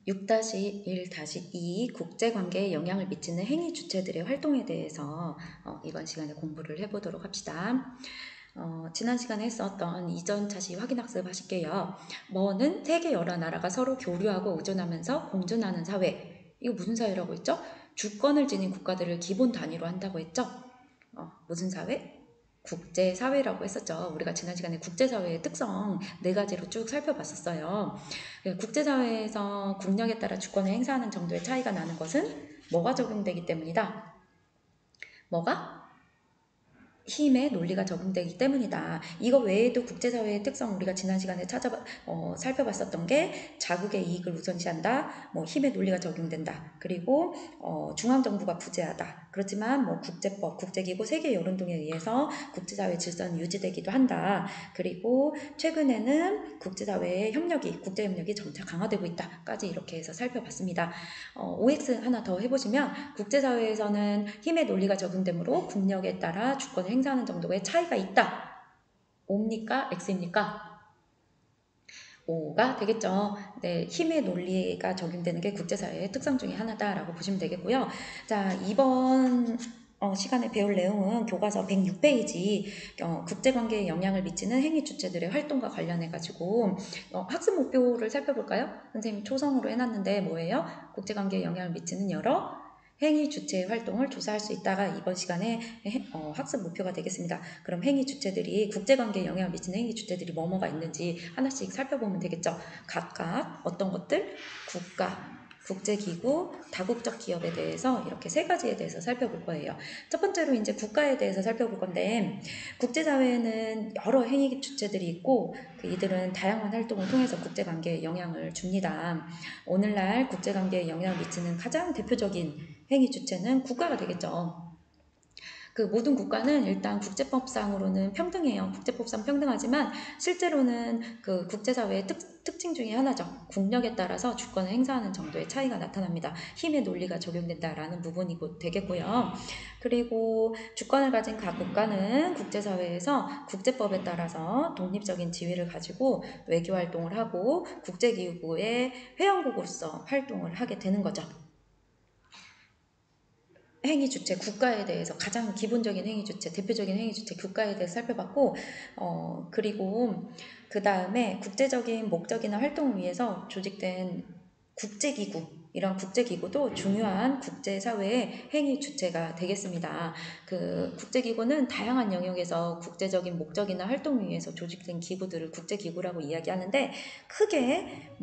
6-1-2 국제관계에 영향을 미치는 행위 주체들의 활동에 대해서 이번 시간에 공부를 해보도록 합시다. 지난 시간에 했었던 이전 차시 확인학습 하실게요. 뭐는 세계 여러 나라가 서로 교류하고 의존하면서 공존하는 사회. 이거 무슨 사회라고 했죠? 주권을 지닌 국가들을 기본 단위로 한다고 했죠? 무슨 사회? 국제사회라고 했었죠. 우리가 지난 시간에 국제사회의 특성 4가지로 쭉 살펴봤었어요. 국제사회에서 국력에 따라 주권을 행사하는 정도의 차이가 나는 것은 뭐가 적용되기 때문이다? 뭐가? 힘의 논리가 적용되기 때문이다. 이거 외에도 국제사회의 특성 우리가 지난 시간에 살펴봤었던 게 자국의 이익을 우선시한다. 힘의 논리가 적용된다. 그리고 중앙정부가 부재하다. 그렇지만 국제법, 국제기구, 세계여론등에 의해서 국제사회 질서는 유지되기도 한다. 그리고 최근에는 국제사회의 국제협력이 점차 강화되고 있다까지 이렇게 해서 살펴봤습니다. OX 하나 더 해보시면 국제사회에서는 힘의 논리가 적용되므로 국력에 따라 주권을 행사하는 정도의 차이가 있다. O입니까? X입니까? O가 되겠죠. 네, 힘의 논리가 적용되는 게 국제사회의 특성 중에 하나다라고 보시면 되겠고요. 자, 이번 시간에 배울 내용은 교과서 106페이지 국제관계에 영향을 미치는 행위 주체들의 활동과 관련해 가지고 학습 목표를 살펴볼까요? 선생님이 초성으로 해놨는데 뭐예요? 국제관계에 영향을 미치는 여러 행위 주체의 활동을 조사할 수 있다가 이번 시간에 학습 목표가 되겠습니다. 그럼 행위 주체들이 국제관계에 영향을 미치는 행위 주체들이 뭐가 있는지 하나씩 살펴보면 되겠죠. 각각 어떤 것들? 국가, 국제기구, 다국적 기업에 대해서 이렇게 3가지에 대해서 살펴볼 거예요. 첫 번째로 이제 국가에 대해서 살펴볼 건데 국제사회에는 여러 행위 주체들이 있고 이들은 다양한 활동을 통해서 국제관계에 영향을 줍니다. 오늘날 국제관계에 영향을 미치는 가장 대표적인 행위 주체는 국가가 되겠죠. 그 모든 국가는 일단 국제법상으로는 평등해요. 국제법상 평등하지만 실제로는 그 국제사회의 특징 중에 하나죠. 국력에 따라서 주권을 행사하는 정도의 차이가 나타납니다. 힘의 논리가 적용된다라는 부분이 되겠고요. 그리고 주권을 가진 각 국가는 국제사회에서 국제법에 따라서 독립적인 지위를 가지고 외교활동을 하고 국제기구의 회원국으로서 활동을 하게 되는 거죠. 행위 주체, 국가에 대해서 가장 기본적인 행위 주체, 대표적인 행위 주체, 국가에 대해서 살펴봤고, 그리고 그 다음에 국제적인 목적이나 활동을 위해서 조직된 국제기구, 이런 국제기구도 중요한 국제사회의 행위 주체가 되겠습니다. 그 국제기구는 다양한 영역에서 국제적인 목적이나 활동을 위해서 조직된 기구들을 국제기구라고 이야기하는데 크게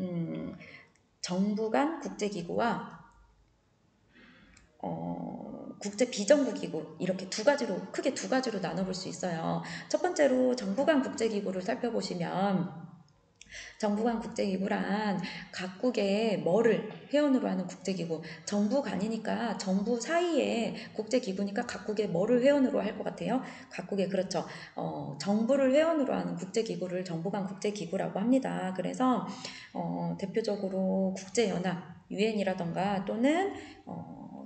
정부 간 국제기구와 국제 비정부기구 이렇게 크게 두 가지로 나눠볼 수 있어요. 첫 번째로 정부 간 국제기구를 살펴보시면 정부 간 국제기구란 각국의 뭐를 회원으로 하는 국제기구, 정부가 아니니까 정부 사이에 국제기구니까 각국의 뭐를 회원으로 할 것 같아요. 각국의 그렇죠. 정부를 회원으로 하는 국제기구를 정부 간 국제기구라고 합니다. 그래서 대표적으로 국제연합, UN이라던가 또는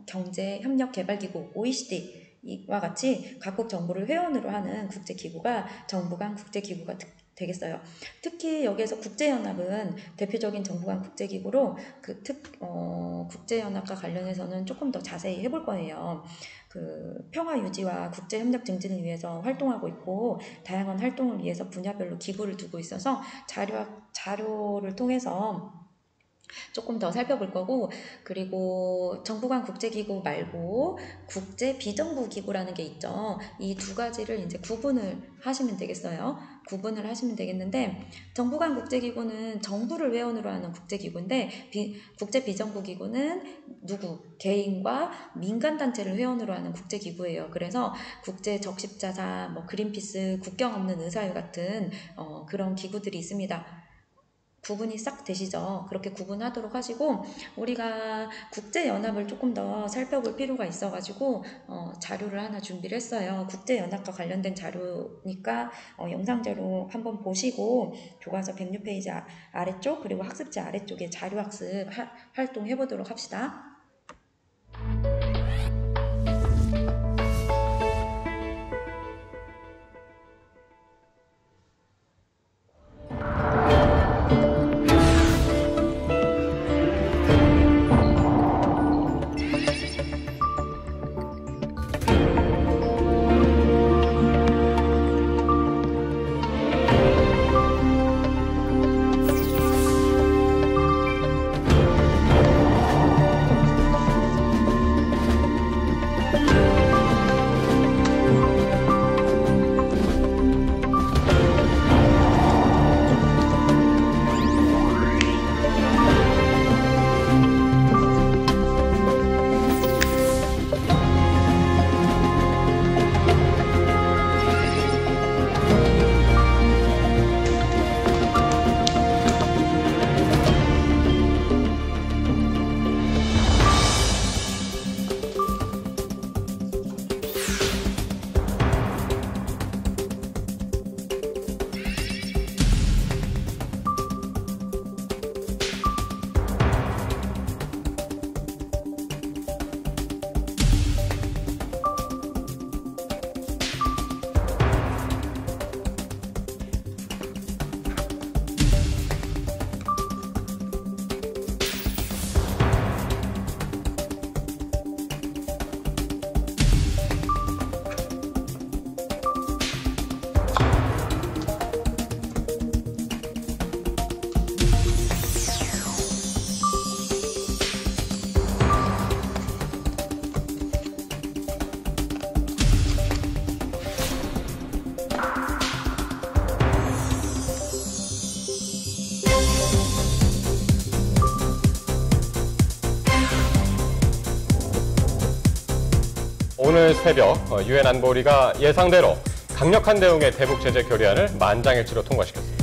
경제협력개발기구, OECD와 같이 각국 정부를 회원으로 하는 국제기구가 정부 간 국제기구가 되겠어요. 특히 여기에서 국제연합은 대표적인 정부 간 국제기구로 국제연합과 관련해서는 조금 더 자세히 해볼 거예요. 그 평화 유지와 국제협력 증진을 위해서 활동하고 있고 다양한 활동을 위해서 분야별로 기구를 두고 있어서 자료를 통해서 조금 더 살펴볼 거고, 그리고 정부 간 국제기구 말고 국제 비정부 기구라는 게 있죠. 이 2가지를 이제 구분을 하시면 되겠어요. 구분을 하시면 되겠는데 정부 간 국제기구는 정부를 회원으로 하는 국제기구인데 국제 비정부 기구는 개인과 민간단체를 회원으로 하는 국제기구예요. 그래서 국제 적십자사, 그린피스, 국경 없는 의사회 같은 그런 기구들이 있습니다. 구분이 싹 되시죠? 그렇게 구분하도록 하시고 우리가 국제연합을 조금 더 살펴볼 필요가 있어가지고 자료를 하나 준비를 했어요. 국제연합과 관련된 자료니까 영상 자료 한번 보시고 교과서 106페이지 아래쪽 그리고 학습지 아래쪽에 자료학습 활동 해보도록 합시다. 오늘 새벽 유엔 안보리가 예상대로 강력한 대응의 대북 제재 결의안을 만장일치로 통과시켰습니다.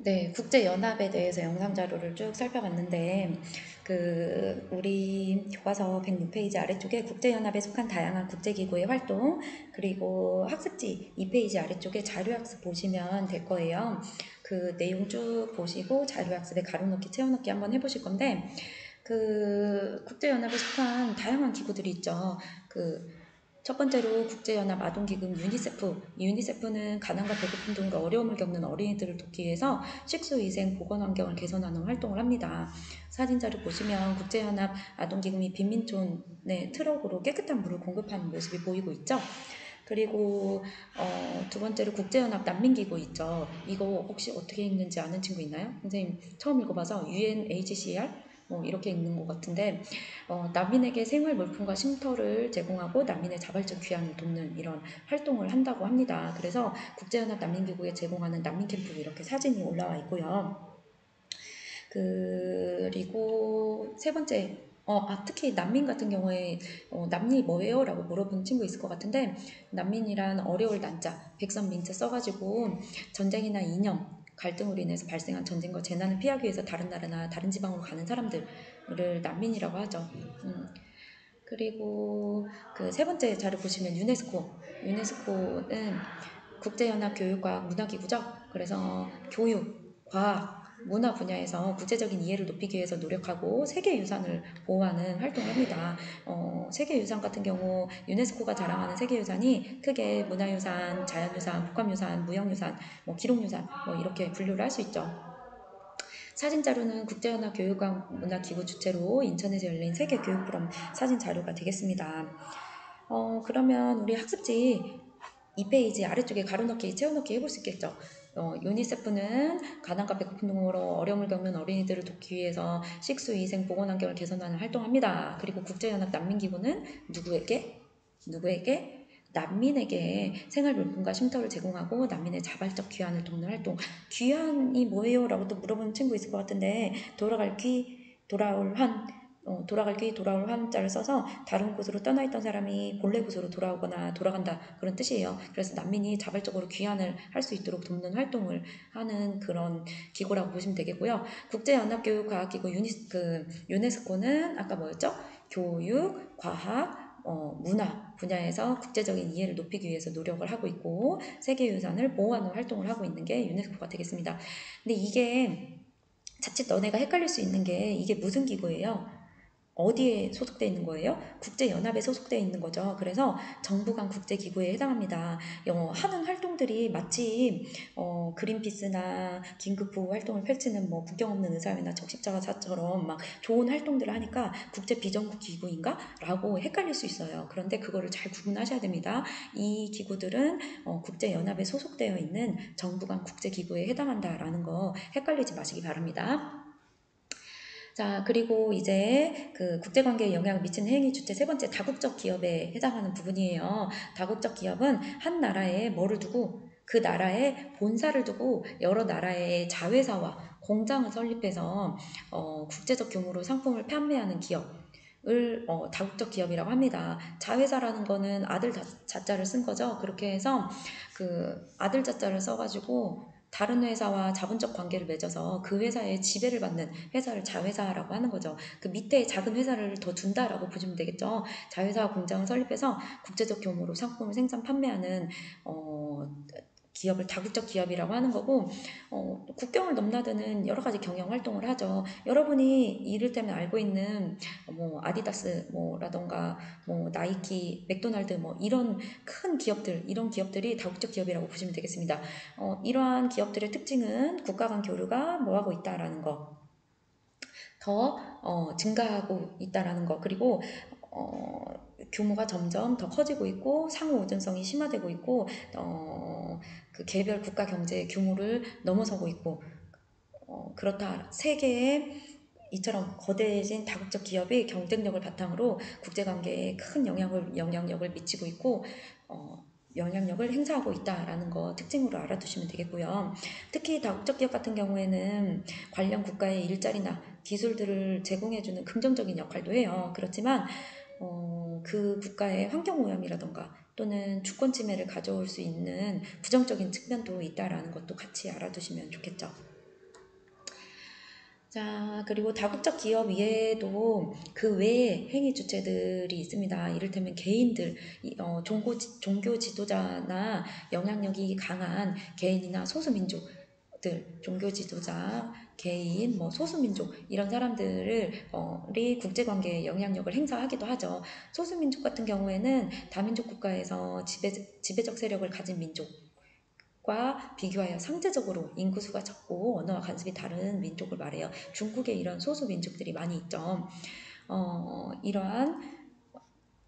네, 국제연합에 대해서 영상 자료를 쭉 살펴봤는데 우리 교과서 106페이지 아래쪽에 국제연합에 속한 다양한 국제기구의 활동, 그리고 학습지 2페이지 아래쪽에 자료학습 보시면 될 거예요. 그 내용 쭉 보시고 자료학습에 가로넣기, 채워넣기 한번 해보실 건데, 국제연합에 속한 다양한 기구들이 있죠. 첫 번째로 국제연합 아동기금 유니세프는 가난과 배고픔 등으로 어려움을 겪는 어린이들을 돕기 위해서 식수위생, 보건환경을 개선하는 활동을 합니다. 사진자를 보시면 국제연합 아동기금이 빈민촌에 트럭으로 깨끗한 물을 공급하는 모습이 보이고 있죠. 그리고 두 번째로 국제연합 난민기구 있죠. 이거 혹시 어떻게 읽는지 아는 친구 있나요? 선생님 처음 읽어봐서 UNHCR? 이렇게 읽는 것 같은데, 난민에게 생활 물품과 쉼터를 제공하고 난민의 자발적 귀환을 돕는 이런 활동을 한다고 합니다. 그래서 국제연합 난민기구에 제공하는 난민 캠프 이렇게 사진이 올라와 있고요. 그리고 세 번째, 특히 난민 같은 경우에 난민이 뭐예요? 라고 물어보는 친구 있을 것 같은데, 난민이란 어려울 난자, 백선민자 써가지고 전쟁이나 이념, 갈등으로 인해서 발생한 전쟁과 재난을 피하기 위해서 다른 나라나 다른 지방으로 가는 사람들을 난민이라고 하죠. 그리고 세 번째 자료 보시면 유네스코는 국제연합 교육과학 문화기구죠. 그래서 교육, 과학, 문화 분야에서 국제적인 이해를 높이기 위해서 노력하고 세계유산을 보호하는 활동을 합니다. 세계유산 같은 경우 유네스코가 자랑하는 세계유산이 크게 문화유산, 자연유산, 복합유산, 무형유산, 기록유산 이렇게 분류를 할 수 있죠. 사진자료는 국제연합 교육과학 문화기구 주최로 인천에서 열린 세계교육포럼 사진자료가 되겠습니다. 그러면 우리 학습지 2페이지 아래쪽에 가로넣기, 채워넣기 해볼 수 있겠죠. 유니세프는 가난과 배고픔 등으로 어려움을 겪는 어린이들을 돕기 위해서 식수, 위생, 보건 환경을 개선하는 활동합니다. 그리고 국제연합 난민기구는 누구에게? 난민에게 생활물품과 쉼터를 제공하고 난민의 자발적 귀환을 돕는 활동. 귀환이 뭐예요? 라고 또 물어보는 친구 있을 것 같은데 돌아갈 귀, 돌아올 환, 돌아갈 귀, 돌아올 환자를 써서 다른 곳으로 떠나 있던 사람이 본래 곳으로 돌아오거나 돌아간다 그런 뜻이에요. 그래서 난민이 자발적으로 귀환을 할 수 있도록 돕는 활동을 하는 그런 기구라고 보시면 되겠고요. 국제연합교육과학기구 유네스코는 아까 뭐였죠? 교육, 과학, 문화 분야에서 국제적인 이해를 높이기 위해서 노력을 하고 있고 세계유산을 보호하는 활동을 하고 있는 게 유네스코가 되겠습니다. 근데 이게 자칫 너네가 헷갈릴 수 있는 게 이게 무슨 기구예요? 어디에 소속되어 있는 거예요? 국제연합에 소속되어 있는 거죠. 그래서 정부 간 국제기구에 해당합니다. 하는 활동들이 마치 그린피스나 긴급보호 활동을 펼치는 뭐 국경 없는 의사회나 적십자가사처럼 막 좋은 활동들을 하니까 국제 비정부 기구인가? 라고 헷갈릴 수 있어요. 그런데 그거를 잘 구분하셔야 됩니다. 이 기구들은 국제연합에 소속되어 있는 정부 간 국제기구에 해당한다라는 거 헷갈리지 마시기 바랍니다. 자, 그리고 이제 그 국제관계에 영향을 미치는 행위 주체 세 번째 다국적 기업에 해당하는 부분이에요. 다국적 기업은 한 나라에 뭐를 두고 그 나라에 본사를 두고 여러 나라의 자회사와 공장을 설립해서 국제적 규모로 상품을 판매하는 기업을 다국적 기업이라고 합니다. 자회사라는 거는 아들 자자를 쓴 거죠. 그렇게 해서 그 아들 자자를 써가지고 다른 회사와 자본적 관계를 맺어서 그 회사의 지배를 받는 회사를 자회사라고 하는 거죠. 그 밑에 작은 회사를 더 둔다라고 보시면 되겠죠. 자회사와 공장을 설립해서 국제적 규모로 상품을 생산 판매하는 기업을 다국적 기업이라고 하는 거고 국경을 넘나드는 여러 가지 경영 활동을 하죠. 여러분이 이를테면 알고 있는 뭐 아디다스 뭐라던가 뭐 나이키, 맥도날드 뭐 이런 큰 기업들 이런 기업들이 다국적 기업이라고 보시면 되겠습니다. 이러한 기업들의 특징은 국가 간 교류가 뭐하고 있다라는 거, 더 증가하고 있다라는 거, 그리고 규모가 점점 더 커지고 있고 상호 의존성이 심화되고 있고 그 개별 국가 경제의 규모를 넘어서고 있고 그렇다. 세계에 이처럼 거대해진 다국적 기업이 경쟁력을 바탕으로 국제관계에 큰 영향력을 미치고 있고 영향력을 행사하고 있다라는 거 특징으로 알아두시면 되겠고요. 특히 다국적 기업 같은 경우에는 관련 국가의 일자리나 기술들을 제공해주는 긍정적인 역할도 해요. 그렇지만 그 국가의 환경오염이라던가 또는 주권 침해를 가져올 수 있는 부정적인 측면도 있다라는 것도 같이 알아두시면 좋겠죠. 자, 그리고 다국적 기업 외에도 그 외에 행위 주체들이 있습니다. 이를테면 개인들, 종교 지도자나 영향력이 강한 개인이나 소수민족들, 종교 지도자, 개인, 뭐 소수민족 이런 사람들이 국제관계에 영향력을 행사하기도 하죠. 소수민족 같은 경우에는 다민족 국가에서 지배적 세력을 가진 민족 과 비교하여 상대적으로 인구수가 적고 언어와 관습이 다른 민족을 말해요. 중국에 이런 소수 민족들이 많이 있죠. 이러한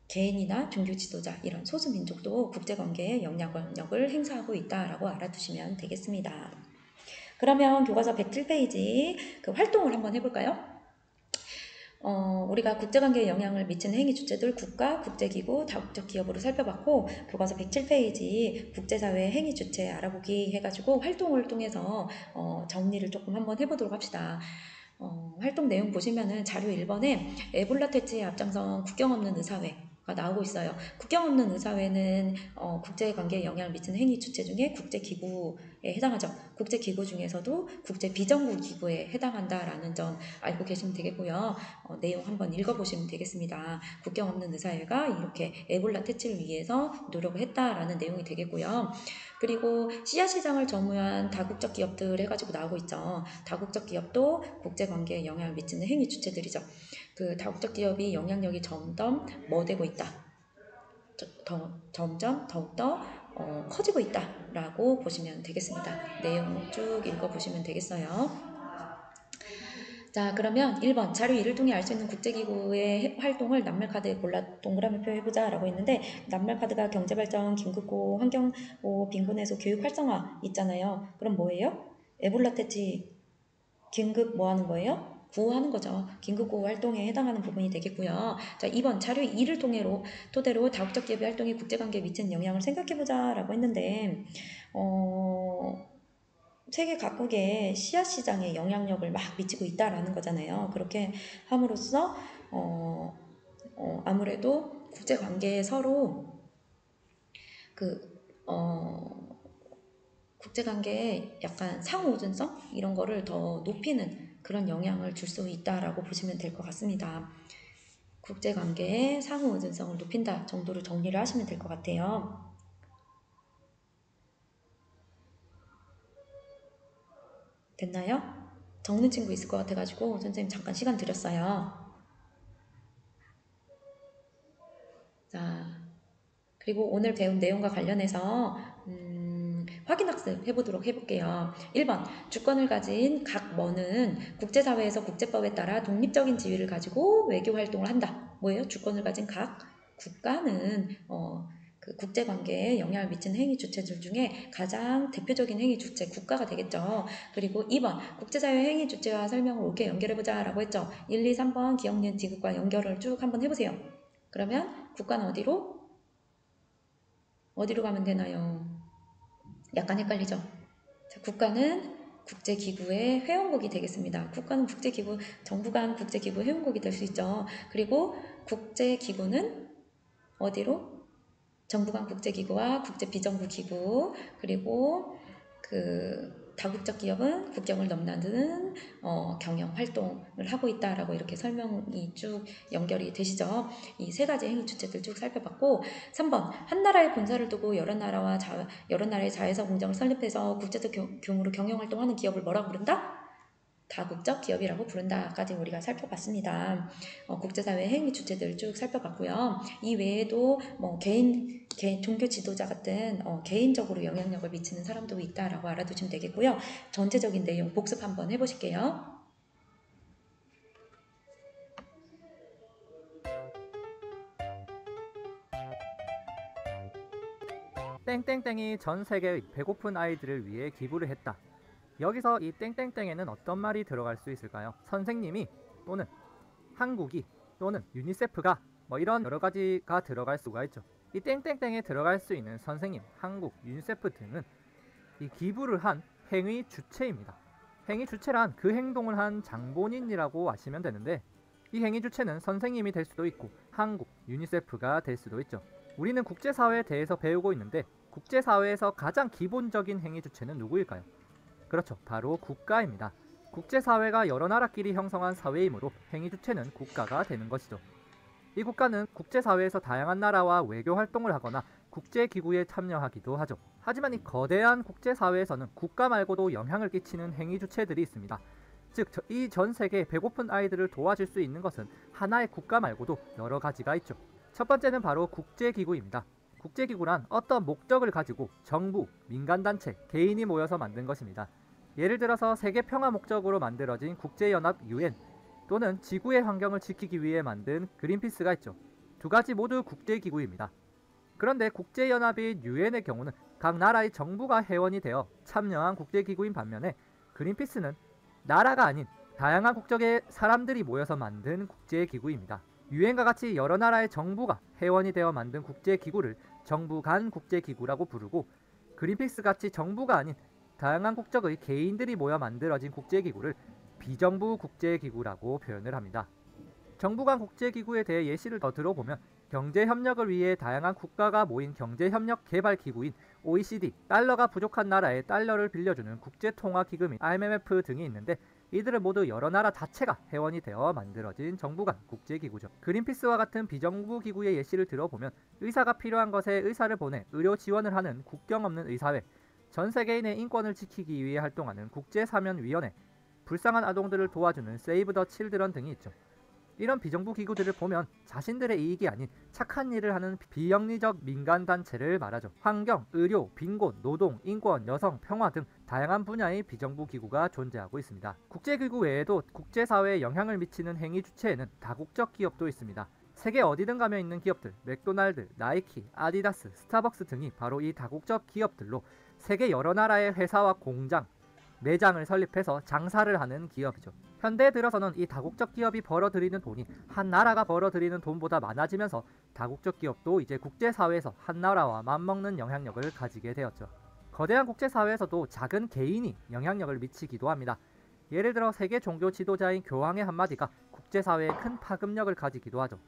개인이나 종교 지도자 이런 소수 민족도 국제관계에 영향력을 행사하고 있다라고 알아두시면 되겠습니다. 그러면 교과서 107페이지 그 활동을 한번 해볼까요? 우리가 국제관계에 영향을 미치는 행위 주체들 국가, 국제기구, 다국적 기업으로 살펴봤고 교과서 107페이지 국제사회 행위 주체 알아보기 해가지고 활동을 통해서 정리를 조금 한번 해보도록 합시다. 활동 내용 보시면은 자료 1번에 에볼라 퇴치에 앞장선 국경 없는 의사회가 나오고 있어요. 국경 없는 의사회는 국제관계에 영향을 미치는 행위 주체 중에 국제기구에 해당하죠. 국제기구 중에서도 국제비정부 기구에 해당한다라는 점 알고 계시면 되겠고요. 내용 한번 읽어보시면 되겠습니다. 국경 없는 의사회가 이렇게 에볼라 퇴치를 위해서 노력을 했다라는 내용이 되겠고요. 그리고 씨앗 시장을 점유한 다국적 기업들 해가지고 나오고 있죠. 다국적 기업도 국제관계에 영향을 미치는 행위 주체들이죠. 그 다국적 기업이 영향력이 점점 되고 있다. 점점 더욱더 커지고 있다라고 보시면 되겠습니다. 내용 쭉 읽어보시면 되겠어요. 자, 그러면 1번 자료 1을 통해 알 수 있는 국제기구의 활동을 낱말카드에 골라 동그라미표 해보자 라고 했는데 낱말카드가 경제발전, 긴급고, 환경보호, 빈곤해소, 교육 활성화 있잖아요. 그럼 뭐예요? 에볼라 퇴치 긴급 뭐 하는 거예요? 구호하는 거죠. 긴급구호 활동에 해당하는 부분이 되겠고요. 자, 2번 자료 2를 토대로 다국적 기업의 활동이 국제관계에 미치는 영향을 생각해보자 라고 했는데 세계 각국의 씨앗 시장에 영향력을 막 미치고 있다라는 거잖아요. 그렇게 함으로써 아무래도 국제관계에 서로 국제관계에 약간 상호우전성 이런 거를 더 높이는 그런 영향을 줄 수 있다라고 보시면 될 것 같습니다. 국제관계의 상호우전성을 높인다 정도로 정리를 하시면 될 것 같아요. 됐나요? 적는 친구 있을 것 같아가지고 선생님 잠깐 시간 드렸어요. 자, 그리고 오늘 배운 내용과 관련해서 확인학습 해볼게요. 1번 주권을 가진 각 뭐는 국제사회에서 국제법에 따라 독립적인 지위를 가지고 외교활동을 한다. 뭐예요? 주권을 가진 각 국가는 그 국제관계에 영향을 미치는 행위 주체들 중에 가장 대표적인 행위 주체 국가가 되겠죠. 그리고 2번 국제사회 행위 주체와 설명을 옳게 연결해보자 라고 했죠. 1, 2, 3번 기억, 니은, 디귿과 연결을 쭉 한번 해보세요. 그러면 국가는 어디로 가면 되나요? 약간 헷갈리죠? 자, 국가는 국제기구의 회원국이 되겠습니다. 국가는 국제기구, 정부 간 국제기구 회원국이 될 수 있죠. 그리고 국제기구는 어디로? 정부 간 국제기구와 국제비정부기구, 그리고 다국적 기업은 국경을 넘나드는 경영 활동을 하고 있다라고 이렇게 설명이 쭉 연결이 되시죠. 이 세 가지 행위 주체들 쭉 살펴봤고 3번 한 나라의 본사를 두고 여러 나라의 자회사 공장을 설립해서 국제적 규모로 경영 활동하는 기업을 뭐라고 부른다? 다국적 기업이라고 부른다까지 우리가 살펴봤습니다. 국제사회 행위 주체들 쭉 살펴봤고요. 이 외에도 뭐 종교 지도자 같은 개인적으로 영향력을 미치는 사람도 있다라고 알아두시면 되겠고요. 전체적인 내용 복습 한번 해보실게요. 땡땡땡이 전 세계의 배고픈 아이들을 위해 기부를 했다. 여기서 이 땡땡땡에는 어떤 말이 들어갈 수 있을까요? 선생님이 또는 한국이 또는 유니세프가 뭐 이런 여러 가지가 들어갈 수가 있죠. 이 땡땡땡에 들어갈 수 있는 선생님, 한국, 유니세프 등은 이 기부를 한 행위 주체입니다. 행위 주체란 그 행동을 한 장본인이라고 아시면 되는데 이 행위 주체는 선생님이 될 수도 있고 한국, 유니세프가 될 수도 있죠. 우리는 국제사회에 대해서 배우고 있는데 국제사회에서 가장 기본적인 행위 주체는 누구일까요? 그렇죠. 바로 국가입니다. 국제사회가 여러 나라끼리 형성한 사회이므로 행위 주체는 국가가 되는 것이죠. 이 국가는 국제사회에서 다양한 나라와 외교 활동을 하거나 국제기구에 참여하기도 하죠. 하지만 이 거대한 국제사회에서는 국가 말고도 영향을 끼치는 행위 주체들이 있습니다. 즉, 이 전 세계 배고픈 아이들을 도와줄 수 있는 것은 하나의 국가 말고도 여러 가지가 있죠. 첫 번째는 바로 국제기구입니다. 국제기구란 어떤 목적을 가지고 정부, 민간단체, 개인이 모여서 만든 것입니다. 예를 들어서 세계 평화 목적으로 만들어진 국제연합 UN 또는 지구의 환경을 지키기 위해 만든 그린피스가 있죠. 두 가지 모두 국제기구입니다. 그런데 국제연합인 UN의 경우는 각 나라의 정부가 회원이 되어 참여한 국제기구인 반면에 그린피스는 나라가 아닌 다양한 국적의 사람들이 모여서 만든 국제기구입니다. UN과 같이 여러 나라의 정부가 회원이 되어 만든 국제기구를 정부 간 국제기구라고 부르고 그린피스 같이 정부가 아닌 다양한 국적의 개인들이 모여 만들어진 국제기구를 비정부 국제기구라고 표현을 합니다. 정부 간 국제기구에 대해 예시를 더 들어보면 경제협력을 위해 다양한 국가가 모인 경제협력 개발기구인 OECD, 달러가 부족한 나라에 달러를 빌려주는 국제통화기금인 IMF 등이 있는데 이들은 모두 여러 나라 자체가 회원이 되어 만들어진 정부 간 국제기구죠. 그린피스와 같은 비정부 기구의 예시를 들어보면 의사가 필요한 것에 의사를 보내 의료 지원을 하는 국경 없는 의사회, 전 세계인의 인권을 지키기 위해 활동하는 국제사면위원회, 불쌍한 아동들을 도와주는 세이브 더 칠드런 등이 있죠. 이런 비정부 기구들을 보면 자신들의 이익이 아닌 착한 일을 하는 비영리적 민간단체를 말하죠. 환경, 의료, 빈곤, 노동, 인권, 여성, 평화 등 다양한 분야의 비정부 기구가 존재하고 있습니다. 국제기구 외에도 국제사회에 영향을 미치는 행위 주체에는 다국적 기업도 있습니다. 세계 어디든 가면 있는 기업들, 맥도날드, 나이키, 아디다스, 스타벅스 등이 바로 이 다국적 기업들로 세계 여러 나라의 회사와 공장, 매장을 설립해서 장사를 하는 기업이죠. 현대에 들어서는 이 다국적 기업이 벌어들이는 돈이 한 나라가 벌어들이는 돈보다 많아지면서 다국적 기업도 이제 국제사회에서 한 나라와 맞먹는 영향력을 가지게 되었죠. 거대한 국제사회에서도 작은 개인이 영향력을 미치기도 합니다. 예를 들어 세계 종교 지도자인 교황의 한마디가 국제사회에 큰 파급력을 가지기도 하죠.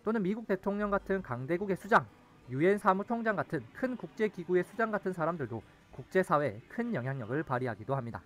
또는 미국 대통령 같은 강대국의 수장, UN 사무총장 같은 큰 국제기구의 수장 같은 사람들도 국제사회에 큰 영향력을 발휘하기도 합니다.